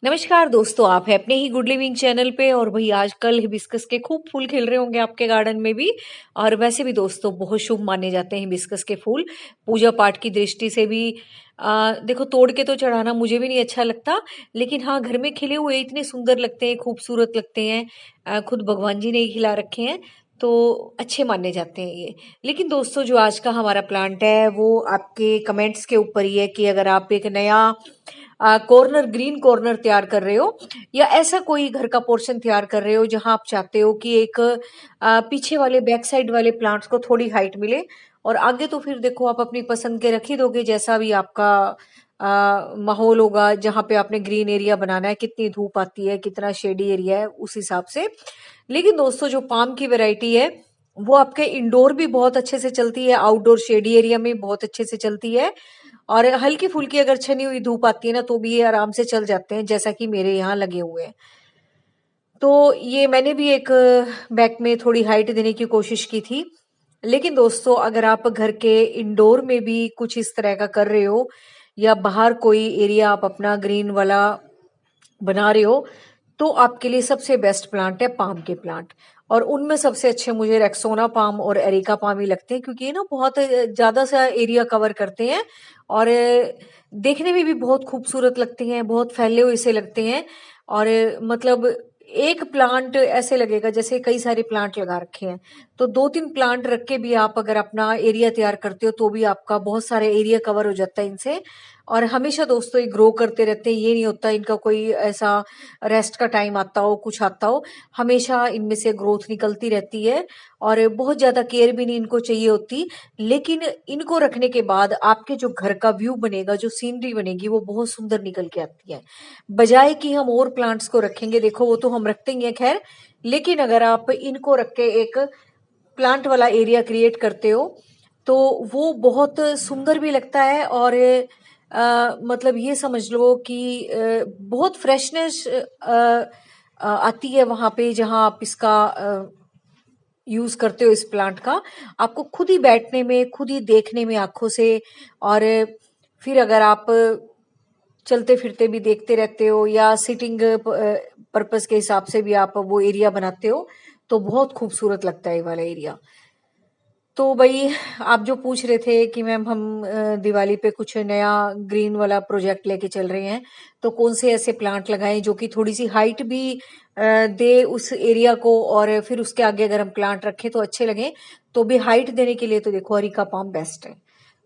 नमस्कार दोस्तों, आप हैं अपने ही गुड लिविंग चैनल पे। और भाई आजकल हिबिस्कस के खूब फूल खिल रहे होंगे आपके गार्डन में भी। और वैसे भी दोस्तों बहुत शुभ माने जाते हैं हिबिस्कस के फूल, पूजा पाठ की दृष्टि से भी। देखो, तोड़ के तो चढ़ाना मुझे भी नहीं अच्छा लगता, लेकिन हाँ, घर में खिले हुए इतने सुंदर लगते हैं, खूबसूरत लगते हैं। खुद भगवान जी ने ही खिला रखे हैं, तो अच्छे माने जाते हैं ये। लेकिन दोस्तों, जो आज का हमारा प्लांट है वो आपके कमेंट्स के ऊपर ही है कि अगर आप एक नया कॉर्नर, ग्रीन कॉर्नर तैयार कर रहे हो, या ऐसा कोई घर का पोर्शन तैयार कर रहे हो जहां आप चाहते हो कि एक पीछे वाले बैक साइड वाले प्लांट्स को थोड़ी हाइट मिले, और आगे तो फिर देखो आप अपनी पसंद के रख ही दोगे, जैसा भी आपका माहौल होगा, जहां पे आपने ग्रीन एरिया बनाना है, कितनी धूप आती है, कितना शेडी एरिया है, उस हिसाब से। लेकिन दोस्तों, जो पाम की वैरायटी है वो आपके इंडोर भी बहुत अच्छे से चलती है, आउटडोर शेडी एरिया में बहुत अच्छे से चलती है, और हल्की फुल्की अगर छनी हुई धूप आती है ना तो भी ये आराम से चल जाते हैं, जैसा कि मेरे यहाँ लगे हुए हैं। तो ये मैंने भी एक बैक में थोड़ी हाइट देने की कोशिश की थी। लेकिन दोस्तों, अगर आप घर के इंडोर में भी कुछ इस तरह का कर रहे हो, या बाहर कोई एरिया आप अपना ग्रीन वाला बना रहे हो, तो आपके लिए सबसे बेस्ट प्लांट है पाम के प्लांट। और उनमें सबसे अच्छे मुझे रेक्सोना पाम और एरिका पाम ही लगते हैं, क्योंकि ये ना बहुत ज्यादा सा एरिया कवर करते हैं, और देखने में भी बहुत खूबसूरत लगते हैं, बहुत फैले हुए से लगते हैं। और मतलब एक प्लांट ऐसे लगेगा जैसे कई सारे प्लांट लगा रखे हैं। तो दो तीन प्लांट रख के भी आप अगर अपना एरिया तैयार करते हो तो भी आपका बहुत सारा एरिया कवर हो जाता है इनसे। और हमेशा दोस्तों ये ग्रो करते रहते हैं, ये नहीं होता इनका कोई ऐसा रेस्ट का टाइम आता हो, कुछ आता हो। हमेशा इनमें से ग्रोथ निकलती रहती है, और बहुत ज्यादा केयर भी नहीं इनको चाहिए होती। लेकिन इनको रखने के बाद आपके जो घर का व्यू बनेगा, जो सीनरी बनेगी, वो बहुत सुंदर निकल के आती है। बजाय कि हम और प्लांट्स को रखेंगे, देखो वो तो हम रखते ही हैं खैर, लेकिन अगर आप इनको रख के एक प्लांट वाला एरिया क्रिएट करते हो तो वो बहुत सुंदर भी लगता है। और मतलब ये समझ लो कि बहुत फ्रेशनेस आती है वहां पे जहां आप इसका यूज करते हो, इस प्लांट का। आपको खुद ही बैठने में, खुद ही देखने में आंखों से, और फिर अगर आप चलते फिरते भी देखते रहते हो, या सिटिंग पर्पस के हिसाब से भी आप वो एरिया बनाते हो, तो बहुत खूबसूरत लगता है ये वाला एरिया। तो भाई, आप जो पूछ रहे थे कि मैम हम दिवाली पे कुछ नया ग्रीन वाला प्रोजेक्ट लेके चल रहे हैं, तो कौन से ऐसे प्लांट लगाएं जो कि थोड़ी सी हाइट भी दे उस एरिया को, और फिर उसके आगे अगर हम प्लांट रखें तो अच्छे लगे। तो भी हाइट देने के लिए तो देखो अरिका पाम बेस्ट है।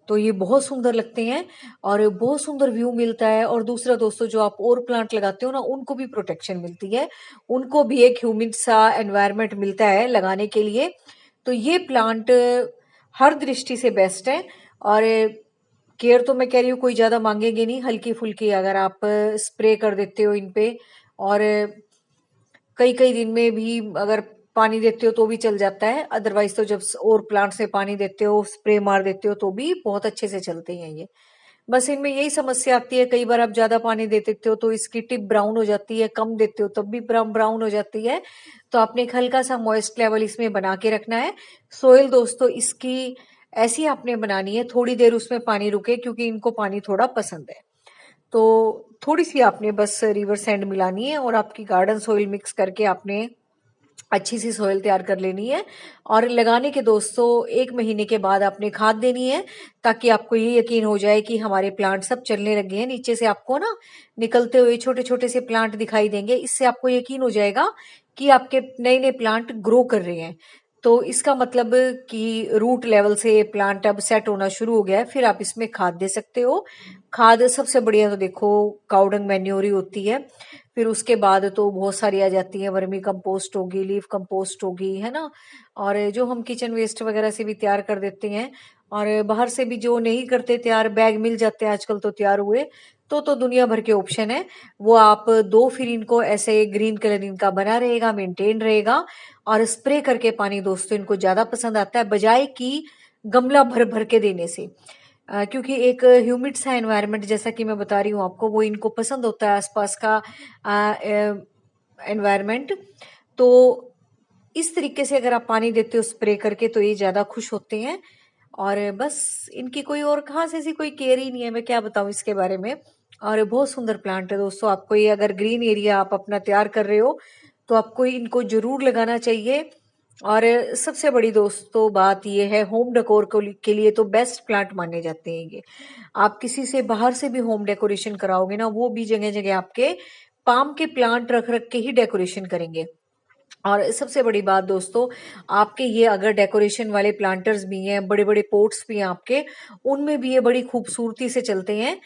तो ये बहुत सुंदर लगते हैं, और बहुत सुंदर व्यू मिलता है। और दूसरा दोस्तों, जो आप और प्लांट लगाते हो ना, उनको भी प्रोटेक्शन मिलती है, उनको भी एक ह्यूमिड सा एनवायरनमेंट मिलता है लगाने के लिए। तो ये प्लांट हर दृष्टि से बेस्ट है। और केयर तो मैं कह रही हूँ कोई ज्यादा मांगेंगे नहीं, हल्की फुल्की अगर आप स्प्रे कर देते हो इन पे, और कई कई दिन में भी अगर पानी देते हो तो भी चल जाता है। अदरवाइज तो जब और प्लांट्स में पानी देते हो, स्प्रे मार देते हो, तो भी बहुत अच्छे से चलते हैं ये। बस इनमें यही समस्या आती है, कई बार आप ज्यादा पानी दे देते हो तो इसकी टिप ब्राउन हो जाती है, कम देते हो तब भी ब्राउन हो जाती है। तो आपने एक हल्का सा मॉइस्ट लेवल इसमें बना के रखना है। सोयल दोस्तों इसकी ऐसी आपने बनानी है, थोड़ी देर उसमें पानी रुके, क्योंकि इनको पानी थोड़ा पसंद है। तो थोड़ी सी आपने बस रिवर सैंड मिलानी है, और आपकी गार्डन सोइल मिक्स करके आपने अच्छी सी सोइल तैयार कर लेनी है। और लगाने के दोस्तों 1 महीने के बाद आपने खाद देनी है, ताकि आपको ये यकीन हो जाए कि हमारे प्लांट सब चलने लगे हैं। नीचे से आपको ना निकलते हुए छोटे छोटे से प्लांट दिखाई देंगे, इससे आपको यकीन हो जाएगा कि आपके नए नए प्लांट ग्रो कर रहे हैं। तो इसका मतलब कि रूट लेवल से प्लांट अब सेट होना शुरू हो गया है। फिर आप इसमें खाद दे सकते हो। खाद सबसे बढ़िया तो देखो काउडंग मैन्योर ही होती है। फिर उसके बाद तो बहुत सारी आ जाती है, वर्मी कंपोस्ट होगी, लीफ कंपोस्ट होगी, है ना। और जो हम किचन वेस्ट वगैरह से भी तैयार कर देते हैं, और बाहर से भी जो नहीं करते तैयार, बैग मिल जाते हैं आजकल तो तैयार हुए। तो दुनिया भर के ऑप्शन है, वो आप दो, फिर इनको ऐसे ग्रीन कलर इनका बना रहेगा, मेंटेन रहेगा। और स्प्रे करके पानी दोस्तों इनको ज्यादा पसंद आता है, बजाय कि गमला भर भर के देने से। क्योंकि एक ह्यूमिड सा एनवायरनमेंट, जैसा कि मैं बता रही हूँ आपको, वो इनको पसंद होता है, आसपास का एनवायरनमेंट। तो इस तरीके से अगर आप पानी देते हो स्प्रे करके, तो ये ज्यादा खुश होते हैं। और बस इनकी कोई और खास ऐसी कोई केयर ही नहीं है, मैं क्या बताऊं इसके बारे में। और बहुत सुंदर प्लांट है दोस्तों। आपको ये अगर ग्रीन एरिया आप अपना तैयार कर रहे हो तो आपको इनको जरूर लगाना चाहिए। और सबसे बड़ी दोस्तों बात ये है, होम डेकोर के लिए तो बेस्ट प्लांट माने जाते हैं ये। आप किसी से बाहर से भी होम डेकोरेशन कराओगे ना, वो भी जगह जगह आपके पाम के प्लांट रख रख के ही डेकोरेशन करेंगे। और सबसे बड़ी बात दोस्तों, आपके ये अगर डेकोरेशन वाले प्लांटर्स भी हैं, बड़े बड़े पोट्स भी हैं आपके, उनमें भी ये बड़ी खूबसूरती से चलते हैं।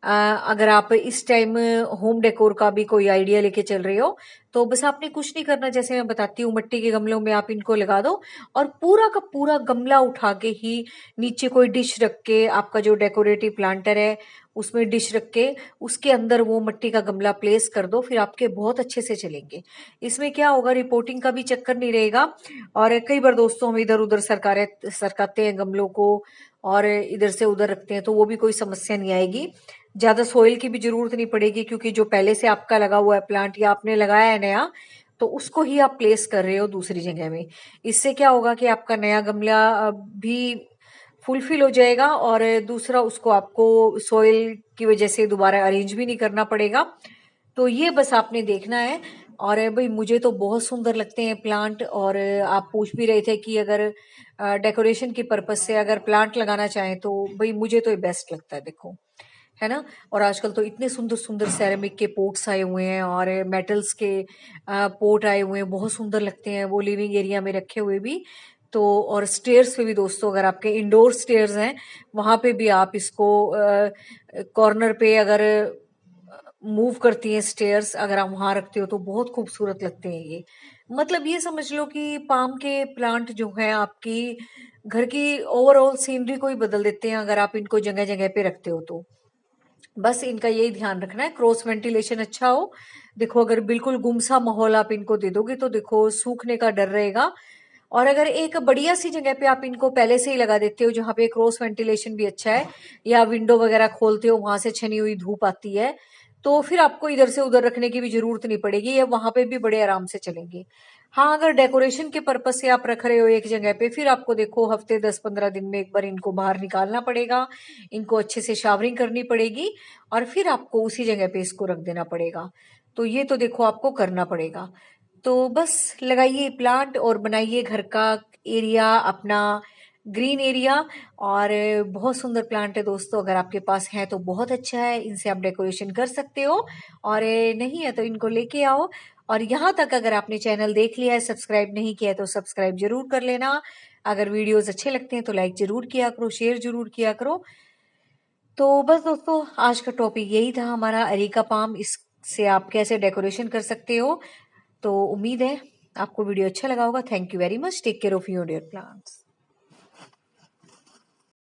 अगर आप इस टाइम होम डेकोर का भी कोई आइडिया लेके चल रहे हो तो बस आपने कुछ नहीं करना, जैसे मैं बताती हूँ, मिट्टी के गमलों में आप इनको लगा दो और पूरा का पूरा गमला उठा के ही नीचे कोई डिश रख के, आपका जो डेकोरेटिव प्लांटर है उसमें डिश रख के उसके अंदर वो मिट्टी का गमला प्लेस कर दो, फिर आपके बहुत अच्छे से चलेंगे। इसमें क्या होगा, रिपोर्टिंग का भी चक्कर नहीं रहेगा। और कई बार दोस्तों हम इधर उधर सरकाते हैं गमलों को और इधर से उधर रखते हैं, तो वो भी कोई समस्या नहीं आएगी। ज्यादा सोइल की भी जरूरत नहीं पड़ेगी, क्योंकि जो पहले से आपका लगा हुआ है प्लांट या आपने लगाया है नया, तो उसको ही आप प्लेस कर रहे हो दूसरी जगह में। इससे क्या होगा कि आपका नया गमला भी फुलफिल हो जाएगा और दूसरा उसको आपको सोइल की वजह से दोबारा अरेंज भी नहीं करना पड़ेगा। तो ये बस आपने देखना है। और भाई मुझे तो बहुत सुंदर लगते हैं प्लांट। और आप पूछ भी रहे थे कि अगर डेकोरेशन की पर्पज से अगर प्लांट लगाना चाहें तो भाई मुझे तो ये बेस्ट लगता है, देखो, है ना। और आजकल तो इतने सुंदर सुंदर सेरेमिक के पोट्स आए हुए हैं और मेटल्स के पोट आए हुए हैं, बहुत सुंदर लगते हैं वो लिविंग एरिया में रखे हुए भी। तो और स्टेयर्स पे भी दोस्तों, अगर आपके इंडोर स्टेयर्स हैं वहां पे भी आप इसको कॉर्नर पे अगर मूव करती हैं स्टेयर्स, अगर आप वहां रखते हो तो बहुत खूबसूरत लगते हैं ये। मतलब ये समझ लो कि पाम के प्लांट जो है आपकी घर की ओवरऑल सीनरी को ही बदल देते हैं, अगर आप इनको जगह जगह पे रखते हो तो। बस इनका यही ध्यान रखना है, क्रॉस वेंटिलेशन अच्छा हो। देखो अगर बिल्कुल गुमसा माहौल आप इनको दे दोगे तो देखो सूखने का डर रहेगा। और अगर एक बढ़िया सी जगह पे आप इनको पहले से ही लगा देते हो जहां पे क्रॉस वेंटिलेशन भी अच्छा है, या विंडो वगैरह खोलते हो वहां से छनी हुई धूप आती है, तो फिर आपको इधर से उधर रखने की भी जरूरत नहीं पड़ेगी, या वहां पे भी बड़े आराम से चलेंगे। हाँ, अगर डेकोरेशन के पर्पज से आप रख रहे हो एक जगह पे, फिर आपको देखो हफ्ते 10-15 दिन में एक बार इनको बाहर निकालना पड़ेगा, इनको अच्छे से शावरिंग करनी पड़ेगी और फिर आपको उसी जगह पे इसको रख देना पड़ेगा। तो ये तो देखो आपको करना पड़ेगा। तो बस लगाइए प्लांट और बनाइए घर का एरिया अपना ग्रीन एरिया। और बहुत सुंदर प्लांट है दोस्तों, अगर आपके पास है तो बहुत अच्छा है, इनसे आप डेकोरेशन कर सकते हो। और नहीं है तो इनको लेके आओ। और यहाँ तक अगर आपने चैनल देख लिया है, सब्सक्राइब नहीं किया है तो सब्सक्राइब जरूर कर लेना। अगर वीडियोस अच्छे लगते हैं तो लाइक जरूर किया करो, शेयर जरूर किया करो। तो बस दोस्तों, आज का टॉपिक यही था हमारा, अरीका पाम, इससे आप कैसे डेकोरेशन कर सकते हो। तो उम्मीद है आपको वीडियो अच्छा लगा होगा। Thank you very much. Take care of your dear plants.